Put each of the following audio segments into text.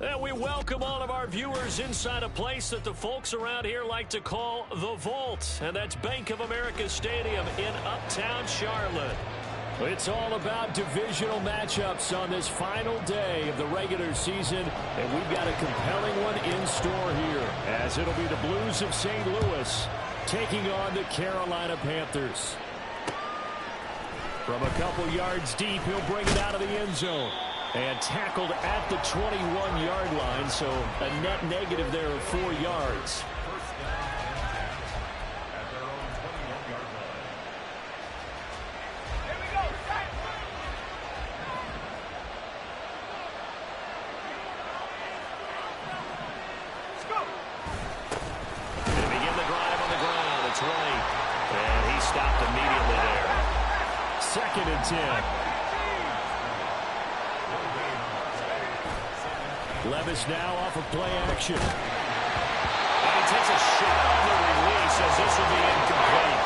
And we welcome all of our viewers inside a place that the folks around here like to call the Vault. And that's Bank of America Stadium in Uptown Charlotte. It's all about divisional matchups on this final day of the regular season. And we've got a compelling one in store here, as it'll be the Blues of St. Louis taking on the Carolina Panthers. From a couple yards deep, he'll bring it out of the end zone. And tackled at the 21-yard line, so a net negative there of 4 yards. They begin the drive on the ground. It's Ray. And he stopped immediately there. 2nd and 10. Levis now off of play action. And he takes a shot on the release as this will be incomplete.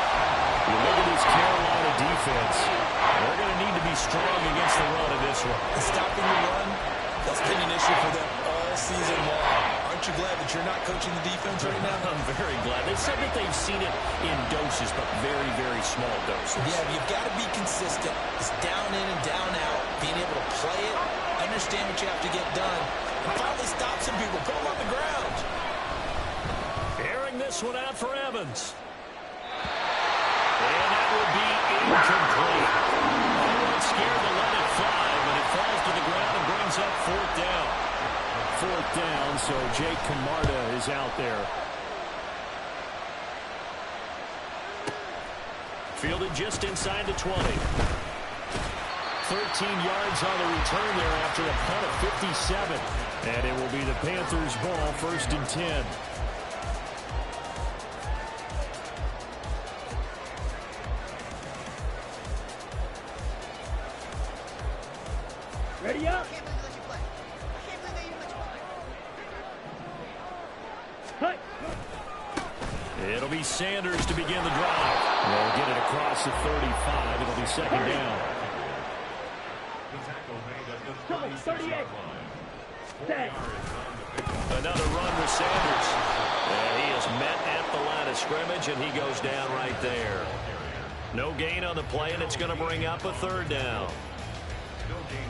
You look at this Carolina defense. They're going to need to be strong against the run in this one. Stopping the run, that's been an issue for them all season long. Aren't you glad that you're not coaching the defense right now? I'm very glad. They said that they've seen it in doses, but very, very small doses. Yeah, you've got to be consistent. It's down in and down out. Being able to play it, understand what you have to get done, and finally stop some people. Put them on the ground. Airing this one out for Evans. And that will be incomplete. They weren't scared to let it fly, but it falls to the ground and brings up 4th down. 4th down, so Jake Camarda is out there. Fielded just inside the 20. 13 yards on the return there after a punt of 57. And it will be the Panthers' ball, 1st and 10. Ready up. It'll be Sanders to begin the drive. They'll get it across the 35. It'll be 2nd down. 38. Set. Another run with Sanders. And he is met at the line of scrimmage, and he goes down right there. No gain on the play, and it's going to bring up a 3rd down.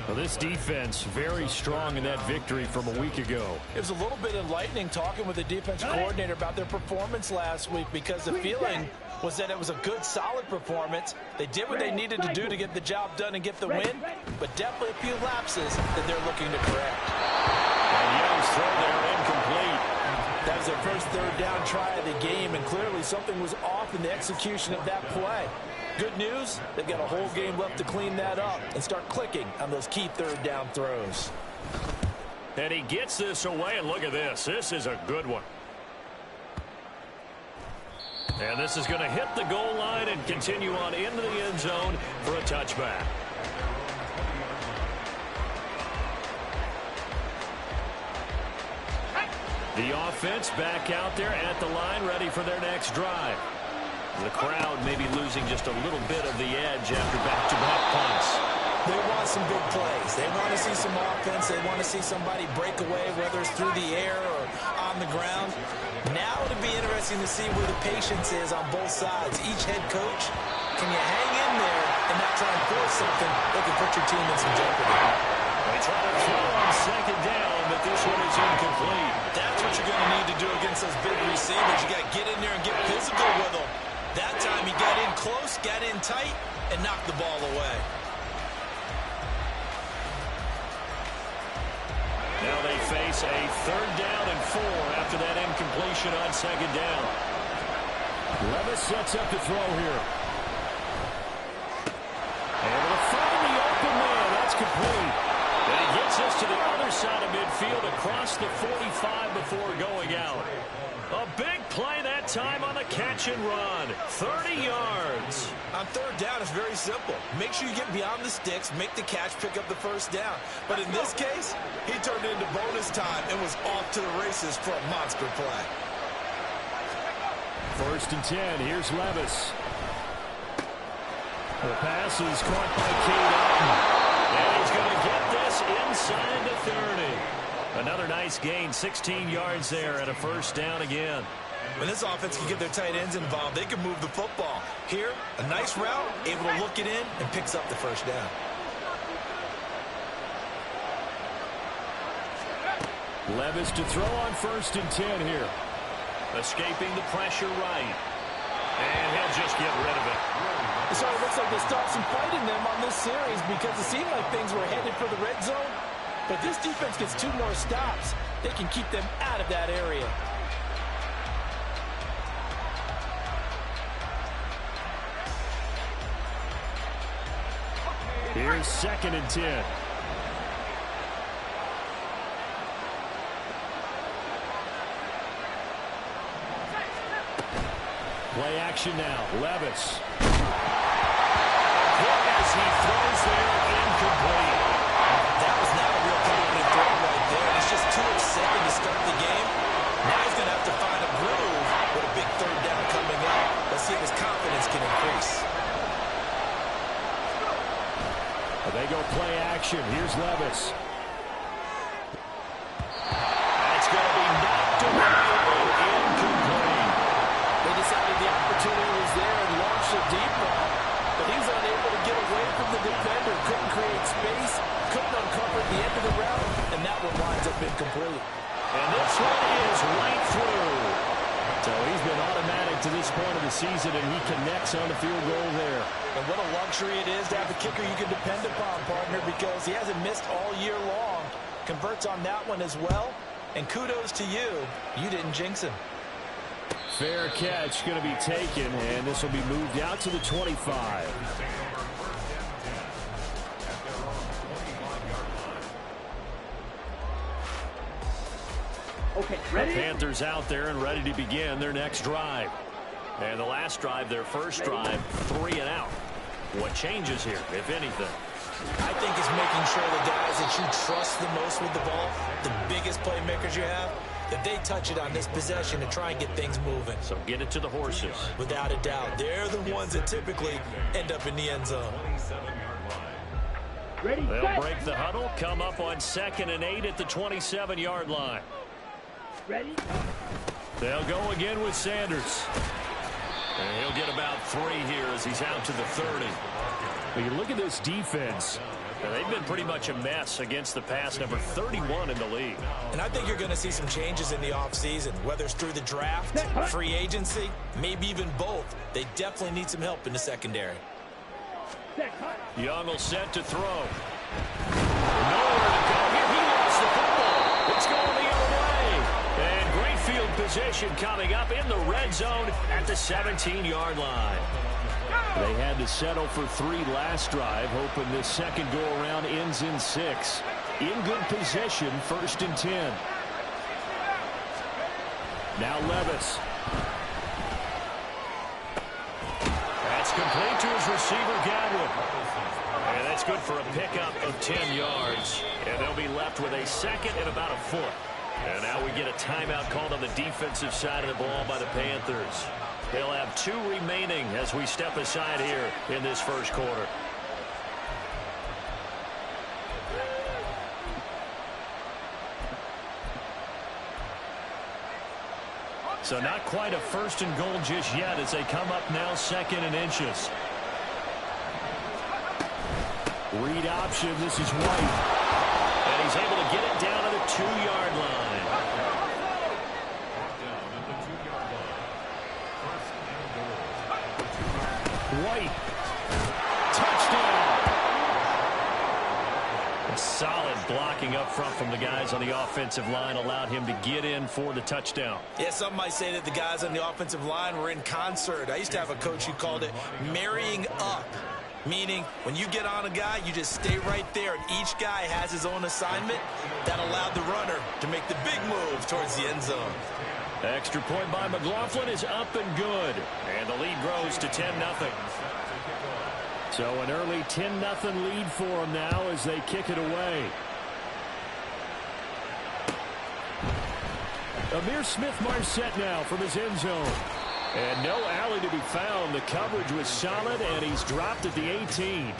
Well, this defense very strong in that victory from a week ago. It was a little bit enlightening talking with the defense coordinator about their performance last week, because the feeling was that it was a good, solid performance. They did what they needed to do to get the job done and get the win, but definitely a few lapses that they're looking to correct. And Young's throw there incomplete. That was their first 3rd down try of the game, and clearly something was off in the execution of that play. Good news, they've got a whole game left to clean that up and start clicking on those key 3rd down throws. And he gets this away, and look at this. This is a good one. And this is going to hit the goal line and continue on into the end zone for a touchback. The offense back out there at the line, ready for their next drive. The crowd may be losing just a little bit of the edge after back-to-back punts. They want some big plays. They want to see some offense. They want to see somebody break away, whether it's through the air or on the ground. Now it'll be interesting to see where the patience is on both sides. Each head coach, can you hang in there and not try and force something that can put your team in some jeopardy? They try to throw on 2nd down, but this one is incomplete. That's what you're going to need to do against those big receivers. You got to get in there and get physical with them. That time he got in close, got in tight, and knocked the ball away. Now they face a 3rd down and 4 after that incompletion on 2nd down. Levis sets up to throw here. Able to find the open man. That's complete. And he gets us to the other side of midfield across the 45 before going out. A big play that time on the catch and run. 30 yards. On 3rd down, it's very simple. Make sure you get beyond the sticks, make the catch, pick up the 1st down. But in this case, he turned it into bonus time and was off to the races for a monster play. 1st and 10. Here's Levis. The pass is caught by Cade Otton. And he's going to get this inside the 30. Another nice gain, 16 yards there and a first down again. When this offense can get their tight ends involved, they can move the football. Here, a nice route, able to look it in, and picks up the first down. Levis to throw on 1st and 10 here. Escaping the pressure right. And he'll just get rid of it. So it looks like they stopped some fight in them on this series because it seemed like things were headed for the red zone. But this defense gets 2 more stops. They can keep them out of that area. Here's 2nd and 10. Play action now. Levis. As he throws there, incomplete. That was not a real confident throw right there. It's just too exciting to start the game. Now he's going to have to find a groove with a big 3rd down coming up. Let's see if his confidence can increase. They go play action. Here's Levis. That's going to be knocked away. Incomplete. They decided the opportunity was there and launched a deep ball, but he was unable to get away from the defender. Couldn't create space, couldn't uncover the end of the route, and that one winds up incomplete. And this one is right through. So he's been automatic to this point of the season, and he connects on the field goal there. And what a luxury it is to have a kicker you can depend upon, partner, because he hasn't missed all year long. Converts on that one as well. And kudos to you. You didn't jinx him. Fair catch going to be taken, and this will be moved out to the 25. Okay, ready? The Panthers out there and ready to begin their next drive. And the last drive, their first drive, 3 and out. What changes here, if anything? I think it's making sure the guys that you trust the most with the ball, the biggest playmakers you have, that they touch it on this possession to try and get things moving. So get it to the horses. Without a doubt, they're the ones that typically end up in the end zone. Ready, They'll set. break the huddle, come up on 2nd and 8 at the 27-yard line. Ready? They'll go again with Sanders. And he'll get about 3 here as he's out to the 30. But you look at this defense, they've been pretty much a mess against the pass, number 31 in the league. And I think you're going to see some changes in the offseason, whether it's through the draft, free agency, maybe even both. They definitely need some help in the secondary. Set, cut. Young will set to throw. Nowhere to go here. He lost the football. It's going the other way. And great field position coming up in the red zone at the 17-yard line. They had to settle for 3 last drive, hoping this second go-around ends in 6. In good position, 1st and 10. Now Levis. That's complete to his receiver, Gadwin. And that's good for a pickup of 10 yards. And they'll be left with a 2nd and about a foot. And now we get a timeout called on the defensive side of the ball by the Panthers. They'll have 2 remaining as we step aside here in this first quarter. So not quite a 1st and goal just yet as they come up now 2nd and inches. Read option. This is White. And he's able to get it down to the 2-yard line. White. Touchdown. A solid blocking up front from the guys on the offensive line allowed him to get in for the touchdown. Yeah, some might say that the guys on the offensive line were in concert. I used to have a coach who called it marrying up, meaning when you get on a guy, you just stay right there, and each guy has his own assignment. That allowed the runner to make the big move towards the end zone. Extra point by McLaughlin is up and good. And the lead grows to 10-0. So an early 10-0 lead for them now as they kick it away. Amir Smith-Marset now from his end zone. And no alley to be found. The coverage was solid, and he's dropped at the 18.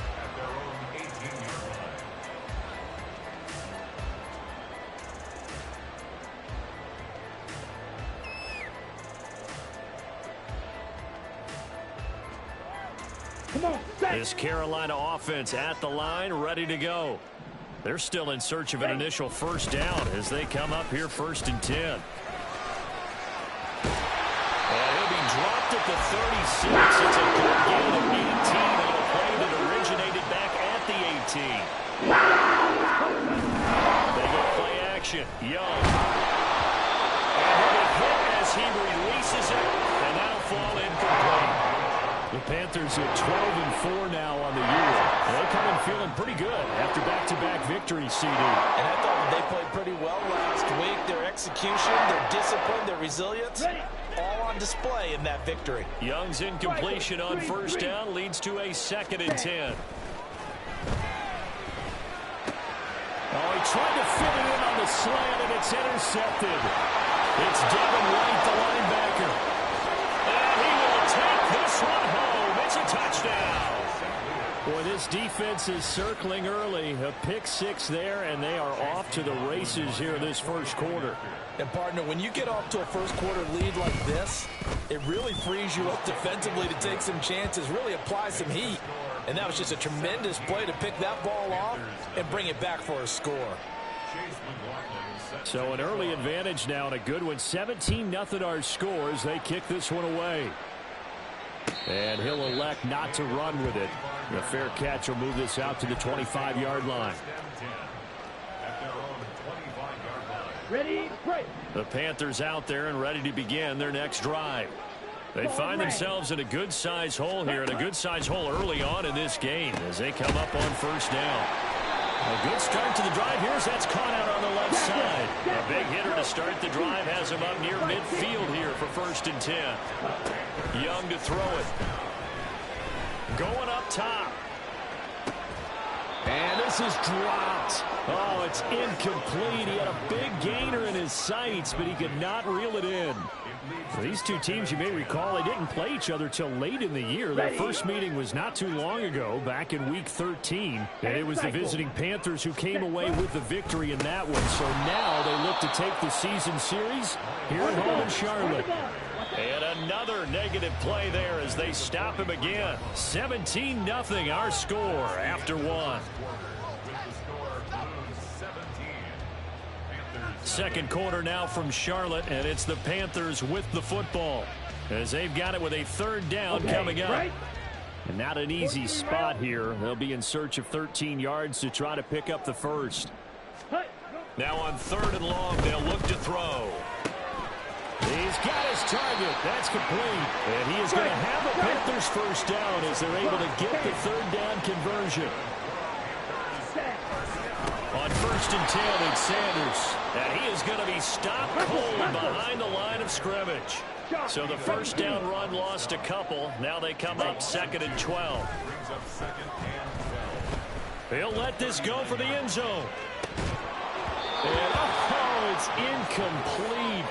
This Carolina offense at the line, ready to go. They're still in search of an initial first down as they come up here 1st and 10. And he'll be dropped at the 36. It's a good gain of 18 on a play that originated back at the 18. They go play action. Young. And he'll be hit as he releases it, and that'll fall incomplete. The Panthers are 12-4 now on the year. They come in feeling pretty good after back-to-back victories, CD. And I thought that they played pretty well last week. Their execution, their discipline, their resilience, all on display in that victory. Young's incompletion on first down leads to a 2nd and 10. Oh, he tried to fit it in on the slant, and it's intercepted. It's Devin White, the linebacker. And he will take this one home. It's a touchdown. Boy, this defense is circling early. A pick 6 there, and they are off to the races here this first quarter. And, partner, when you get off to a first-quarter lead like this, it really frees you up defensively to take some chances, really apply some heat. And that was just a tremendous play to pick that ball off and bring it back for a score. So an early advantage now and a good one. 17-0 our scores. They kick this one away. And he'll elect not to run with it. The fair catch will move this out to the 25-yard line. Ready, break. The Panthers out there and ready to begin their next drive. They find themselves in a good-sized hole here, and a good-sized hole early on in this game as they come up on first down. A good start to the drive. Here's that's caught out on the left side. A big hitter to start the drive has him up near midfield here for 1st and 10. Young to throw it. Going up top. And this is dropped. Oh, it's incomplete. He had a big gainer in his sights, but he could not reel it in. For these two teams, you may recall, they didn't play each other till late in the year. Their first meeting was not too long ago, back in Week 13. And it was the visiting Panthers who came away with the victory in that one. So now they look to take the season series here at home in Charlotte. And another negative play there as they stop him again. 17-0 our score after one. Second quarter now from Charlotte, and it's the Panthers with the football as they've got it with a 3rd down coming up. And not an easy spot here. They'll be in search of 13 yards to try to pick up the first. Now on 3rd and long, they'll look to throw. He's got his target. That's complete. And he is going to have a Panthers first down as they're able to get the 3rd down conversion. On 1st and 10, it's Sanders. And he is going to be stopped cold behind the line of scrimmage. So the first down run lost a couple. Now they come up 2nd and 12. He'll let this go for the end zone. And oh, it's incomplete.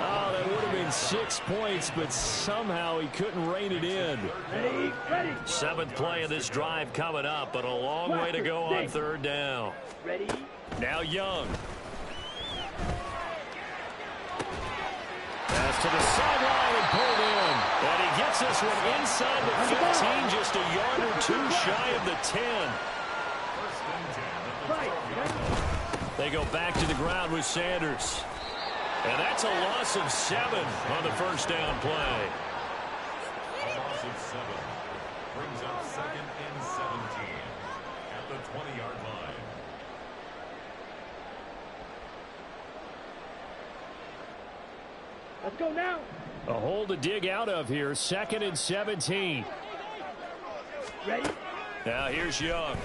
Oh, that would have been 6 points, but somehow he couldn't rein it in. Ready. 7th play of this drive coming up, but a long way to go on 3rd down. Ready. Now Young. Pass to the sideline and pulled in. And he gets this one inside the 15, just a yard or two shy of the 10. They go back to the ground with Sanders. And that's a loss of 7 on the first down play. A loss of 7 brings up 2nd and 17 at the 20-yard line. Let's go now. A hole to dig out of here. 2nd and 17. Ready. Now here's Young.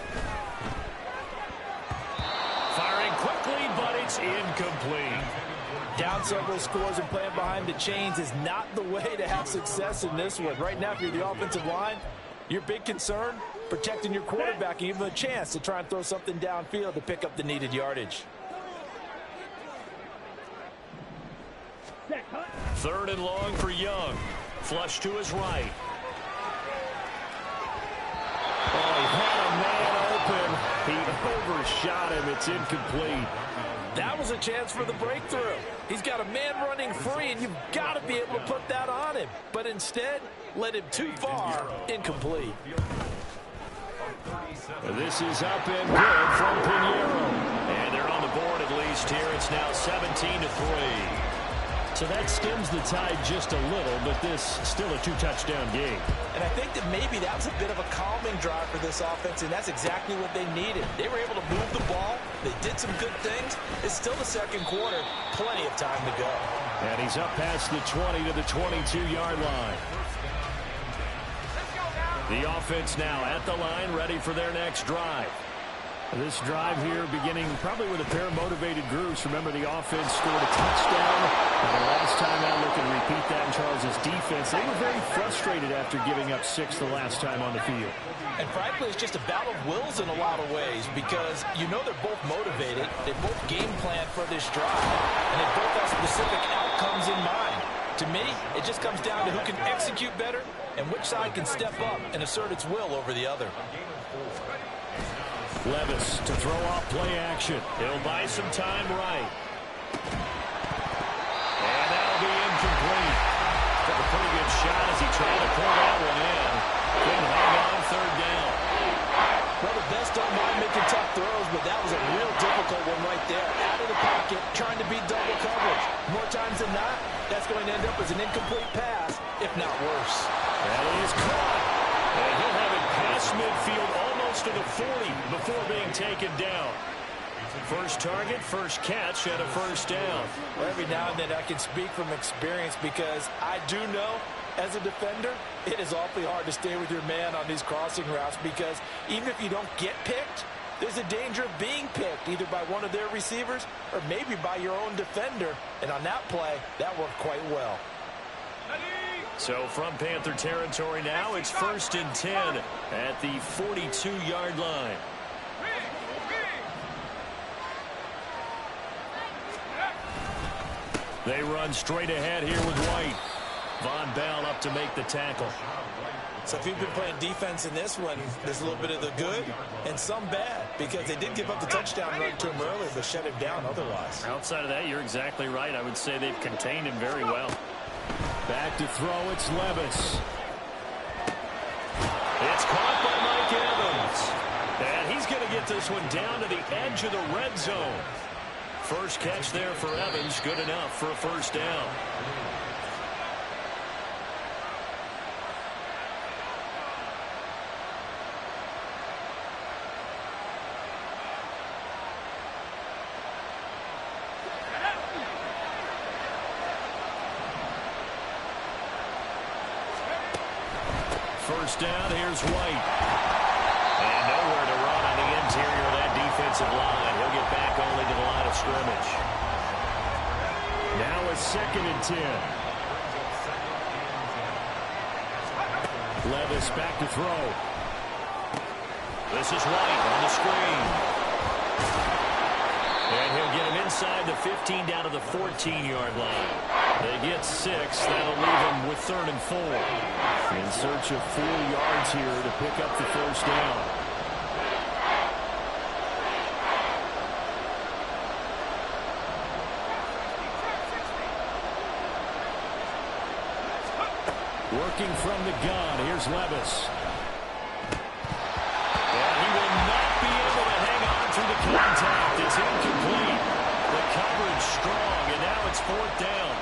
Firing quickly, but it's incomplete. Down several scores and playing behind the chains is not the way to have success in this one. Right now, if you're the offensive line, your big concern, protecting your quarterback and give him a chance to try and throw something downfield to pick up the needed yardage. 3rd and long for Young. Flush to his right. Oh, he had a man open. He overshot him. It's incomplete. That was a chance for the breakthrough. He's got a man running free, and you've got to be able to put that on him. But instead, led him too far, incomplete. This is up and good from Pinheiro. And they're on the board at least here. It's now 17-3. So that skims the tide just a little, but this still a 2-touchdown game. And I think that maybe that was a bit of a calming drive for this offense, and that's exactly what they needed. They were able to move the ball. They did some good things. It's still the second quarter. Plenty of time to go. And he's up past the 20 to the 22-yard line. The offense now at the line, ready for their next drive. This drive here beginning probably with a pair of motivated groups. Remember, the offense scored a touchdown. And the last time out, looking to repeat that in Charles' defense. They were very frustrated after giving up 6 the last time on the field. And frankly, it's just a battle of wills in a lot of ways because you know they're both motivated. They both game plan for this drive. And they both have specific outcomes in mind. To me, it just comes down to who can execute better and which side can step up and assert its will over the other. Levis to throw off play action. He'll buy some time right. And that'll be incomplete. Took a pretty good shot as he tried to pull that one in. Couldn't hang on third down. Well, the best don't mind making tough throws, but that was a real difficult one right there. Out of the pocket, trying to beat double coverage. More times than not, that's going to end up as an incomplete pass, if not worse. That is caught. And he'll have it past midfield almost to the 40 before being taken down. First target, first catch, and a first down. Well, every now and then I can speak from experience because I do know as a defender, it is awfully hard to stay with your man on these crossing routes because even if you don't get picked, there's a danger of being picked either by one of their receivers or maybe by your own defender. And on that play, that worked quite well. So from Panther territory now, it's 1st and 10 at the 42-yard line. They run straight ahead here with White. Von Bell up to make the tackle. So if you've been playing defense in this one, there's a little bit of the good and some bad because they did give up the touchdown run to him earlier but shut him down otherwise. Outside of that, you're exactly right. I would say they've contained him very well. Back to throw, it's Levis. It's caught by Mike Evans. And he's going to get this one down to the edge of the red zone. First catch there for Evans, good enough for a first down. First down, here's White. And nowhere to run on the interior of that defensive line. He'll get back only to the line of scrimmage. Now it's 2nd and 10. Levis back to throw. This is White on the screen. And he'll get him inside the 15 down to the 14-yard line. They get 6. That'll leave him with 3rd and 4. In search of 4 yards here to pick up the first down. Working from the gun, here's Levis. And he will not be able to hang on through the contact. It's incomplete. The coverage strong, and now it's 4th down.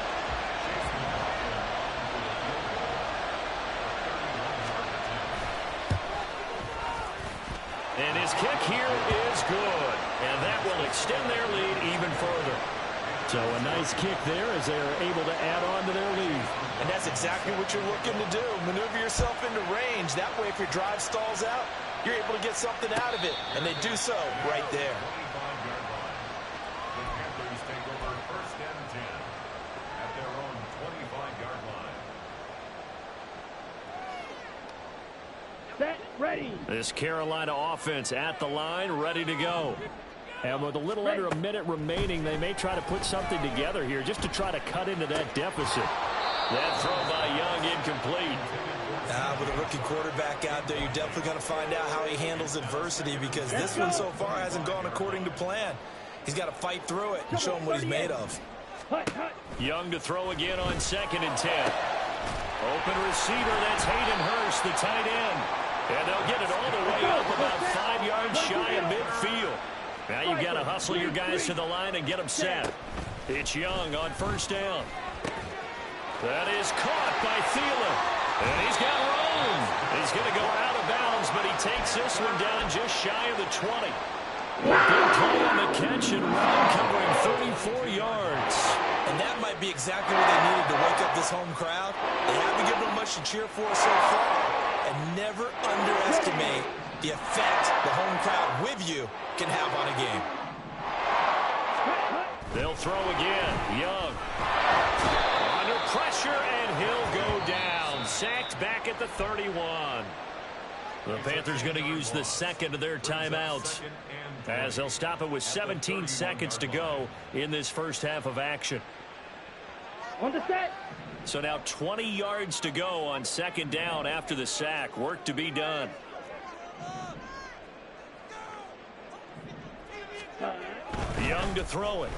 And his kick here is good. And that will extend their lead even further. So a nice kick there as they are able to add on to their lead. And that's exactly what you're looking to do. Maneuver yourself into range. That way, if your drive stalls out, you're able to get something out of it. And they do so right there. The Panthers take over 1st and 10 at their own 25-yard line. Set, ready. This Carolina offense at the line, ready to go. And with a little under a minute remaining, they may try to put something together here just to try to cut into that deficit. That throw by Young incomplete. With a rookie quarterback out there, you're definitely going to find out how he handles adversity because this one so far hasn't gone according to plan. He's got to fight through it and show him what he's made of. Young to throw again on 2nd and 10. Open receiver, that's Hayden Hurst, the tight end. And they'll get it all the way up about 5 yards shy of midfield. Now you've got to hustle your guys to the line and get them set. It's Young on first down. That is caught by Thielen. And he's got room. He's going to go out of bounds, but he takes this one down just shy of the 20. Big play on the catch and run covering 34 yards. And that might be exactly what they needed to wake up this home crowd. They haven't given them much to cheer for so far. And never underestimate the effect the home crowd with you can have on a game. They'll throw again. Young. Under pressure, and he'll go down. Sacked back at the 31. The Panthers going to use the second of their timeouts, as they'll stop it with 17 seconds to go in this first half of action. On the set. So now 20 yards to go on second down after the sack. Work to be done. Young to throw it.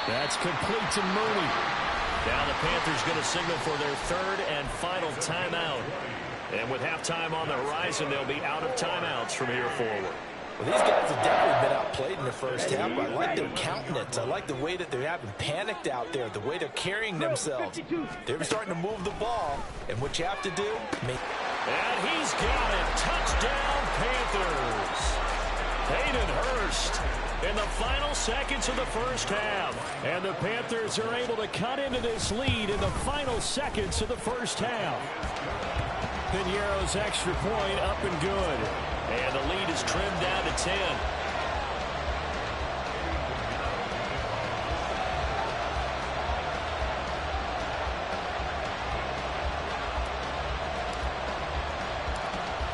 That's complete to Mooney. Now the Panthers going to signal for their third and final timeout. And with halftime on the horizon, they'll be out of timeouts from here forward. Well, these guys have definitely been outplayed in the first half. I like their countenance. I like the way that they haven't panicked out there, the way they're carrying themselves. They're starting to move the ball, and what you have to do, and he's got it. Touchdown, Panthers. Hayden Hurst in the final seconds of the first half. And the Panthers are able to cut into this lead in the final seconds of the first half. Piñeiro's extra point up and good. And the lead is trimmed down to 10.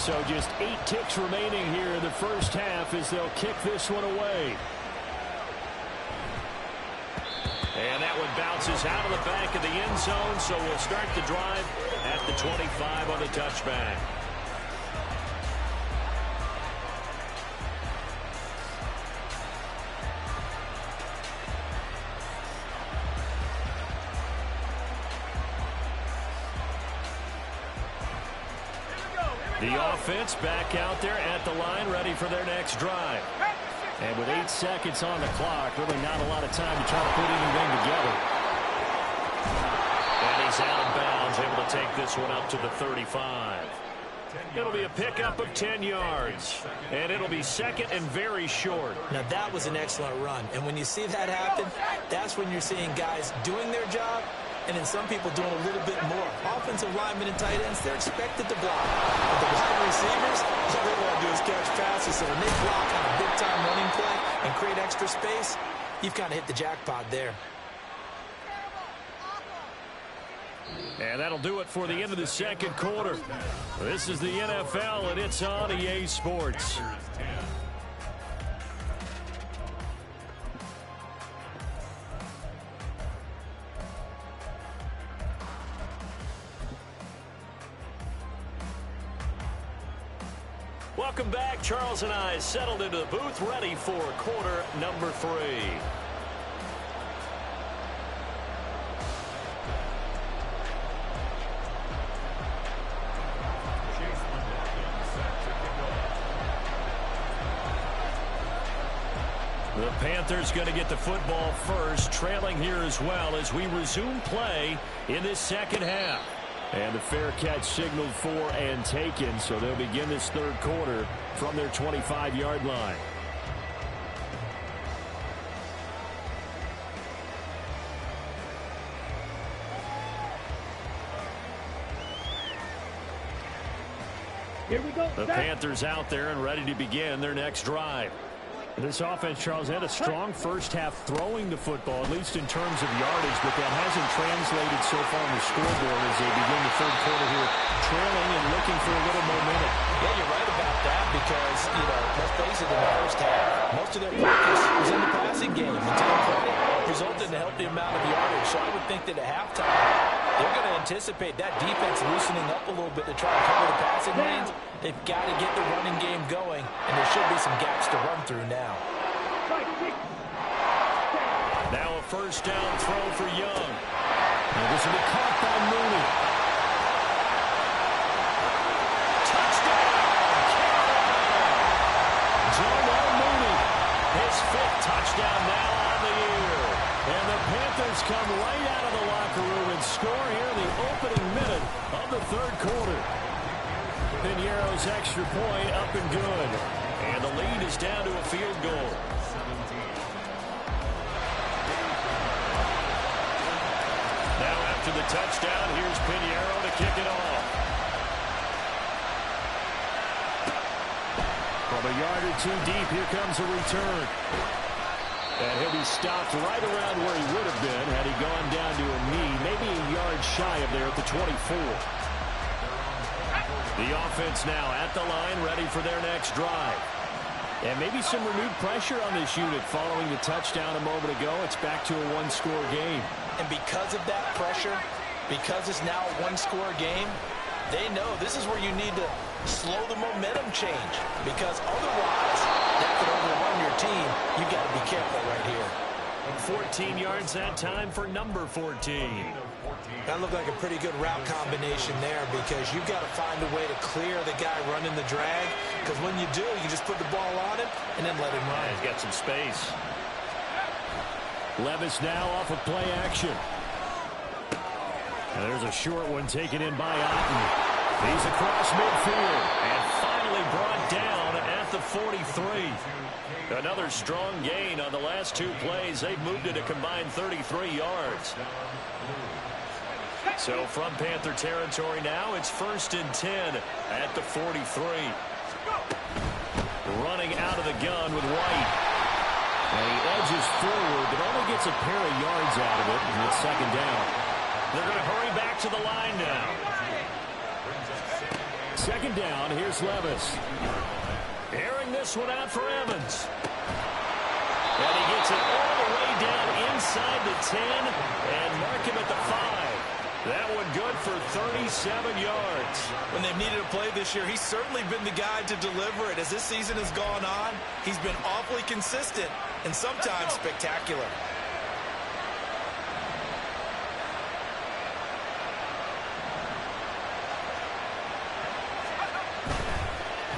So just 8 ticks remaining here in the first half as they'll kick this one away. And that one bounces out of the back of the end zone, so we'll start the drive at the 25 on the touchback. The offense back out there at the line, ready for their next drive. And with 8 seconds on the clock, really not a lot of time to try to put anything together. And he's out of bounds, able to take this one up to the 35. It'll be a pickup of 10 yards. And it'll be second and very short. Now that was an excellent run. And when you see that happen, that's when you're seeing guys doing their job, and then some people doing a little bit more. Offensive linemen and tight ends, they're expected to block. But the wide receivers, all they want to do is catch passes. So when they block on a big-time running play and create extra space, you've kind of hit the jackpot there. And that'll do it for the end of the second quarter. This is the NFL, and it's on EA Sports. Welcome back. Charles and I settled into the booth, ready for quarter number 3. The Panthers going to get the football first, trailing here as well as we resume play in this second half. And the fair catch signaled for and taken, so they'll begin this third quarter from their 25-yard line. Here we go. The Panthers out there and ready to begin their next drive. This offense, Charles, had a strong first half throwing the football, at least in terms of yardage, but that hasn't translated so far on the scoreboard as they begin the third quarter here, trailing and looking for a little momentum. Yeah, you're right about that because, let's face it, in the first half, most of their focus was in the passing game until it resulted in a healthy amount of yardage. So I would think that at halftime, they're going to anticipate that defense loosening up a little bit to try to cover the passing lanes. They've got to get the running game going, and there should be some gaps to run through now. Now a first down throw for Young. And this will be caught by Mooney. opening minute of the third quarter. Piñeiro's extra point up and good. And the lead is down to a field goal. Now after the touchdown, here's Piñeiro to kick it off. From a yard or two deep, here comes a return. And he'll be stopped right around where he would have been had he gone down to a knee, maybe a yard shy of there at the 24. The offense now at the line, ready for their next drive. And maybe some renewed pressure on this unit following the touchdown a moment ago. It's back to a one-score game. And because of that pressure, because it's now a one-score game, they know this is where you need to slow the momentum change, because otherwise that could overrun your team. You've got to be careful right here. 14 yards that time for number 14. That looked like a pretty good route combination there, because you've got to find a way to clear the guy running the drag, because when you do, you just put the ball on him and then let him run. He's got some space. Levis now off of play action. And there's a short one taken in by Otten. He's across midfield and finally brought down at the 43. Another strong gain on the last two plays. They've moved it a combined 33 yards. So from Panther territory now, it's 1st and 10 at the 43. Running out of the gun with White. And he edges forward, but only gets a pair of yards out of it, and it's 2nd down. They're going to hurry back to the line now. 2nd down, here's Levis. Airing this one out for Evans. And he gets it all the way down inside the 10 and mark him at the 5. That one good for 37 yards. When they've needed a play this year, he's certainly been the guy to deliver it. As this season has gone on, he's been awfully consistent and sometimes spectacular.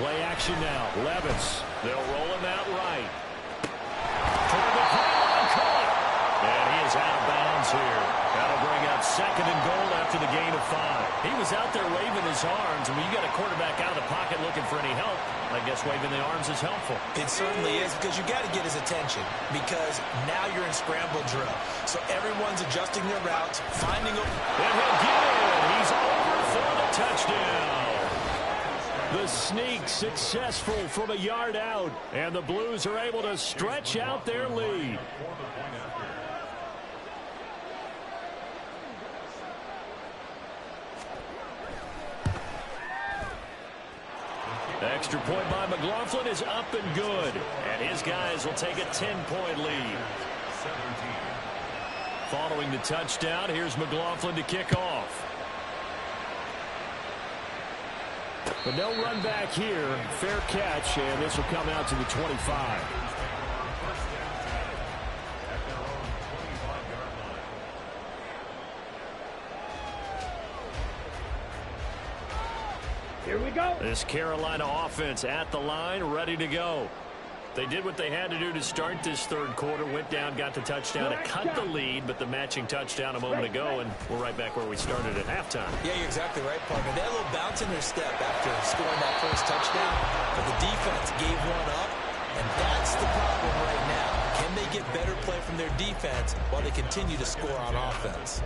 Play action now. Levis. They'll roll him out right. Toward the pylon, caught. And he is out of bounds here. That'll bring up 2nd and goal after the gain of 5. He was out there waving his arms, and when you got a quarterback out of the pocket looking for any help, I guess waving the arms is helpful. It certainly is, because you got to get his attention, because now you're in scramble drill. So everyone's adjusting their routes, finding a... And he'll get it. He's over for the touchdown. The sneak successful from a yard out, and the Blues are able to stretch out their lead. Extra point by McLaughlin is up and good, and his guys will take a 10-point lead. Following the touchdown, here's McLaughlin to kick off. But no run back here. Fair catch, and this will come out to the 25. Here we go. This Carolina offense at the line, ready to go. They did what they had to do to start this third quarter, went down, got the touchdown to cut the lead, but the matching touchdown a moment ago, and we're right back where we started at halftime. Yeah, you're exactly right, partner. They had a little bounce in their step after scoring that first touchdown, but the defense gave one up, and that's the problem right now. Can they get better play from their defense while they continue to score on offense?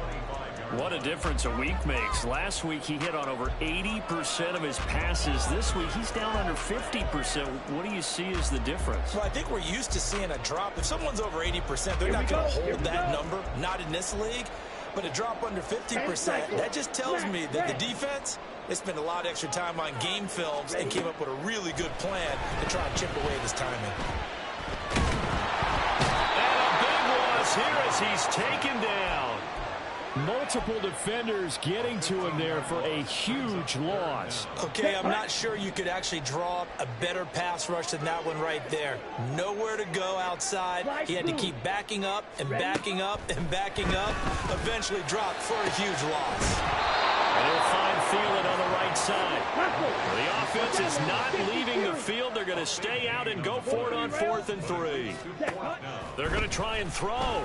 What a difference a week makes. Last week he hit on over 80% of his passes. This week he's down under 50%. What do you see as the difference? Well, I think we're used to seeing a drop. If someone's over 80%, they're not going to hold that number, not in this league. But a drop under 50%, that just tells me that the defense, they spent a lot of extra time on game films and came up with a really good plan to try and chip away this timing. And a big loss here as he's taken down. Multiple defenders getting to him there for a huge loss. Okay, I'm not sure you could actually draw up a better pass rush than that one right there. Nowhere to go outside. He had to keep backing up and backing up and backing up. Eventually dropped for a huge loss. And he'll find Thielen on the right side. The offense is not leaving the field. They're going to stay out and go for it on 4th and 3. They're going to try and throw.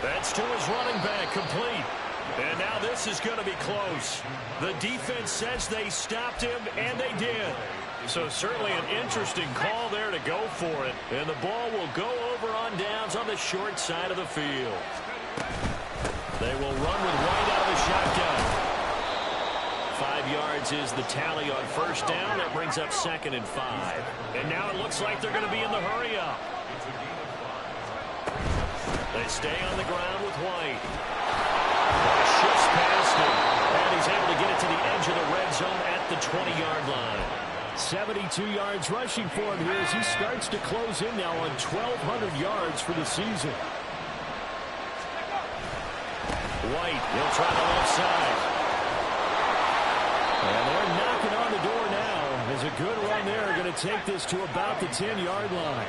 That's to his running back, complete. And now this is going to be close. The defense says they stopped him, and they did. So certainly an interesting call there to go for it. And the ball will go over on downs on the short side of the field. They will run with White out of the shotgun. 5 yards is the tally on first down. That brings up 2nd and 5. And now it looks like they're going to be in the hurry-up. They stay on the ground with White. Shifts past him. And he's able to get it to the edge of the red zone at the 20-yard line. 72 yards rushing for him here as he starts to close in now on 1,200 yards for the season. White, he'll try the left side. And they're knocking on the door now. There's a good run there. Going to take this to about the 10-yard line.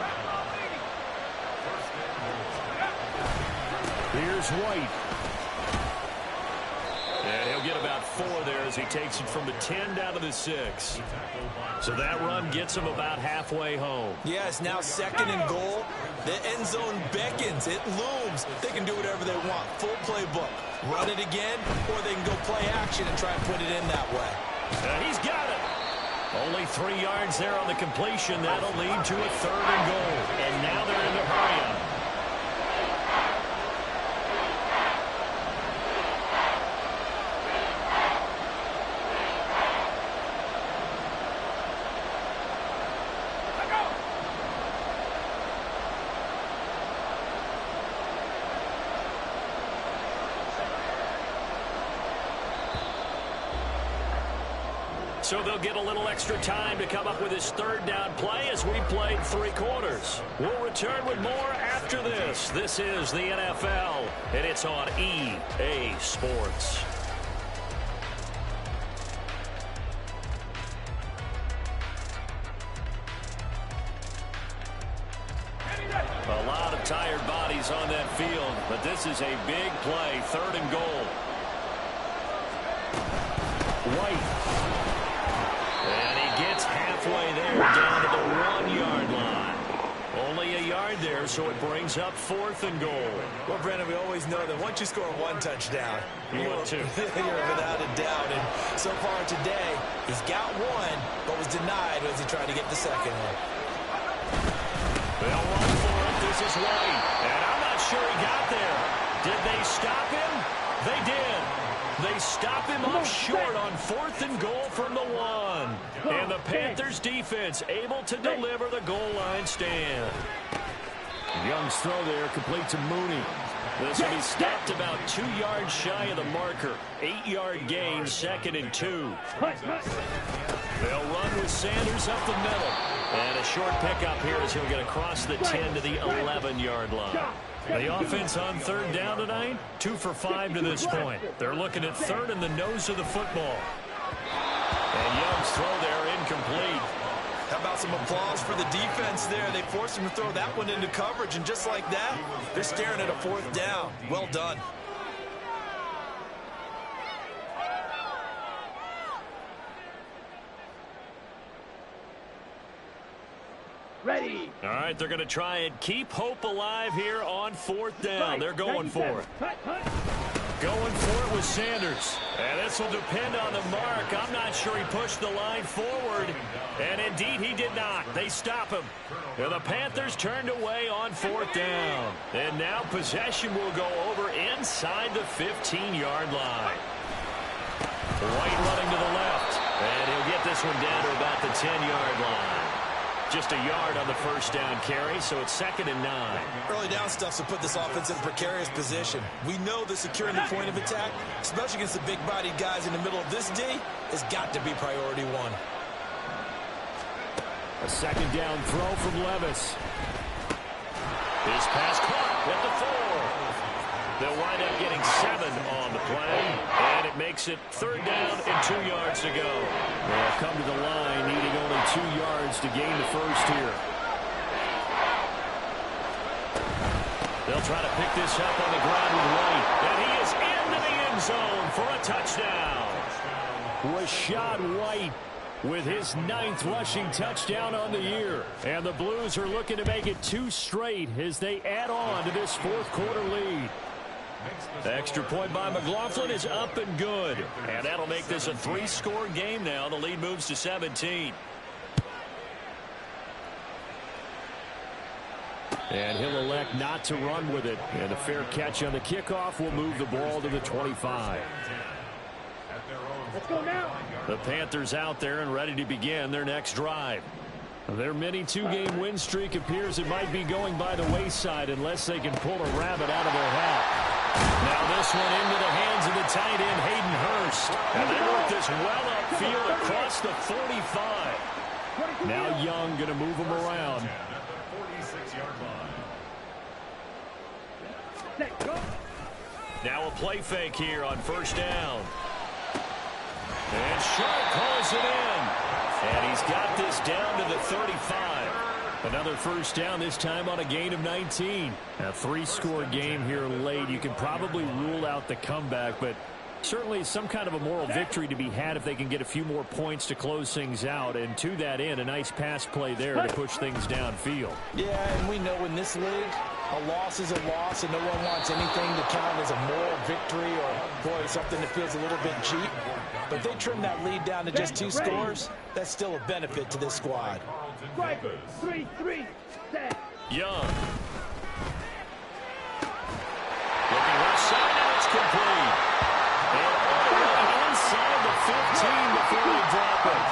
Here's White. And he'll get about 4 there as he takes it from the 10 down to the 6. So that run gets him about halfway home. Yeah, it's now 2nd and goal. The end zone beckons. It looms. They can do whatever they want. Full playbook. Run it again, or they can go play action and try and put it in that way. He's got it. Only 3 yards there on the completion. That'll lead to a 3rd and goal. And now they're in the hurry-up. So they'll get a little extra time to come up with his 3rd down play as we played 3 quarters. We'll return with more after this. This is the NFL, and it's on EA Sports. A lot of tired bodies on that field, but this is a big play, 3rd and goal. White. And he gets halfway there down to the 1-yard line. Only a yard there, so it brings up 4th and goal. Well, Brandon, we always know that once you score 1 touchdown, you want 2. You're without a doubt. And so far today, he's got 1, but was denied as he tried to get the 2nd one. They'll run for it. This is White. And I'm not sure he got there. Did they stop him? They did. They stop him up short on 4th and goal from the 1. And the Panthers defense able to deliver the goal line stand. Young's throw there complete to Mooney. This will be stopped about 2 yards shy of the marker. 8-yard gain, 2nd and 2. They'll run with Sanders up the middle. And a short pickup here as he'll get across the 10 to the 11-yard line. The offense on 3rd down tonight, 2 for 5 to this point. They're looking at 3rd in the nose of the football. And Young's throw there incomplete. How about some applause for the defense there? They forced him to throw that one into coverage, and just like that, they're staring at a 4th down. Well done. Ready. All right, they're going to try and keep hope alive here on 4th down. They're going for it. Going for it with Sanders. And this will depend on the mark. I'm not sure he pushed the line forward. And indeed, he did not. They stop him. And the Panthers turned away on 4th down. And now possession will go over inside the 15-yard line. White running to the left. And he'll get this one down to about the 10-yard line. Just a yard on the first down carry, so it's 2nd and 9. Early down stuff to put this offense in a precarious position. We know that securing the point of attack, especially against the big-bodied guys in the middle of this D, has got to be priority 1. A 2nd down throw from Levis. His pass caught at the 4. They'll wind up getting 7 on the play, and it makes it 3rd down and 2 yards to go. They'll come to the line, needing only 2 yards to gain the first here. They'll try to pick this up on the ground with White, and he is into the end zone for a touchdown. Rachaad White with his 9th rushing touchdown on the year. And the Blues are looking to make it 2 straight as they add on to this 4th quarter lead. Extra point by McLaughlin is up and good. And that'll make this a 3-score game now. The lead moves to 17. And he'll elect not to run with it. And a fair catch on the kickoff will move the ball to the 25. Let's go now. The Panthers out there and ready to begin their next drive. Their mini 2-game win streak appears it might be going by the wayside unless they can pull a rabbit out of their hat. Now this one into the hands of the tight end, Hayden Hurst. And they work this well upfield across the 45. Now Young going to move him around. Now a play fake here on first down. And Sharp calls it in. And he's got this down to the 35. Another first down, this time on a gain of 19. A 3-score game here late. You can probably rule out the comeback, but certainly some kind of a moral victory to be had if they can get a few more points to close things out. And to that end, a nice pass play there to push things downfield. Yeah, and we know in this league, a loss is a loss, and no one wants anything to count as a moral victory or, boy, something that feels a little bit cheap. But if they trim that lead down to just 2 scores, that's still a benefit to this squad. Strikers, 3-3, set. Young. Looking left side, and it's complete. And all the way inside the 15 before they drop it.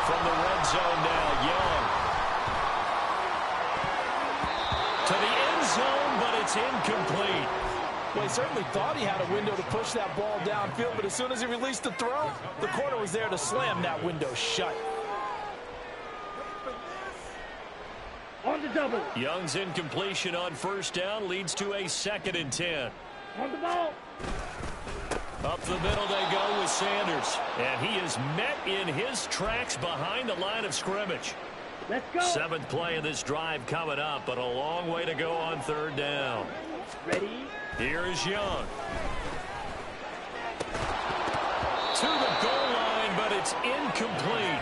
From the red zone now, Young. To the end zone, but it's incomplete. Well, he certainly thought he had a window to push that ball downfield, but as soon as he released the throw, the corner was there to slam that window shut. On the double. Young's incompletion on first down leads to a 2nd and 10. On the ball. Up the middle they go with Sanders. And he is met in his tracks behind the line of scrimmage. Let's go. 7th play of this drive coming up, but a long way to go on third down. Ready. Here is Young. To the goal line, but it's incomplete.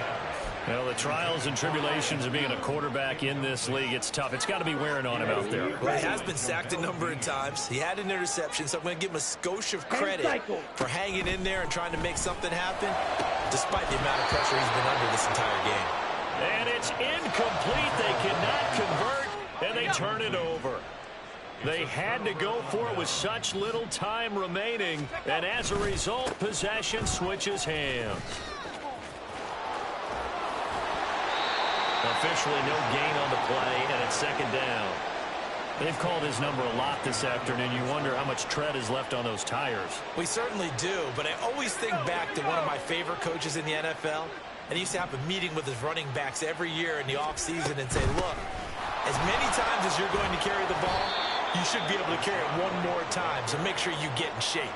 Well, the trials and tribulations of being a quarterback in this league, it's tough. It's got to be wearing on him out there. Well, he has been sacked a number of times. He had an interception, so I'm going to give him a skosh of credit for hanging in there and trying to make something happen, despite the amount of pressure he's been under this entire game. And it's incomplete. They cannot convert, and they turn it over. They had to go for it with such little time remaining, and as a result, possession switches hands. Officially no gain on the play, and it's 2nd down. They've called his number a lot this afternoon. You wonder how much tread is left on those tires. We certainly do, but I always think back to one of my favorite coaches in the NFL, and he used to have a meeting with his running backs every year in the offseason and say, look, as many times as you're going to carry the ball, you should be able to carry it one more time, so make sure you get in shape.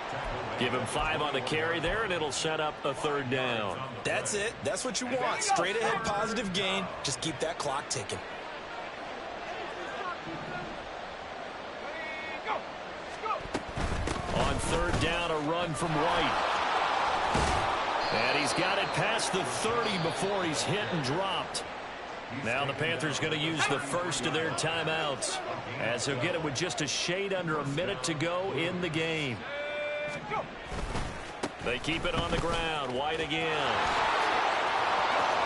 Give him 5 on the carry there, and it'll set up a 3rd down. That's it. That's what you want. Straight ahead positive gain. Just keep that clock ticking. On 3rd down, a run from White. And he's got it past the 30 before he's hit and dropped. Now the Panthers going to use the first of their timeouts, as they'll get it with just a shade under a minute to go in the game. They keep it on the ground. White again.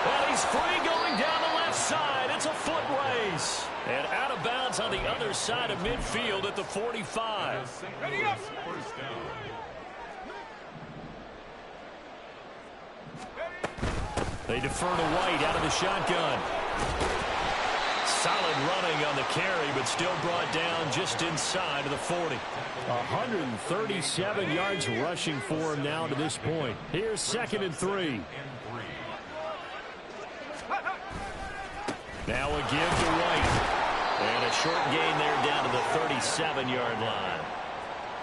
And he's free going down the left side. It's a foot race. And out of bounds on the other side of midfield at the 45. Ready up. They defer to White out of the shotgun. Solid running on the carry, but still brought down just inside of the 40. 137 yards rushing for him now to this point. Here's 2nd and 3. Now a give to White. And a short gain there down to the 37-yard line.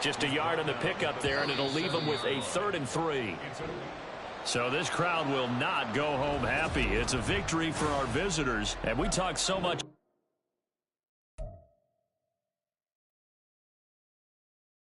Just a yard on the pickup there, and it'll leave them with a 3rd and 3. So this crowd will not go home happy. It's a victory for our visitors, and we talk so much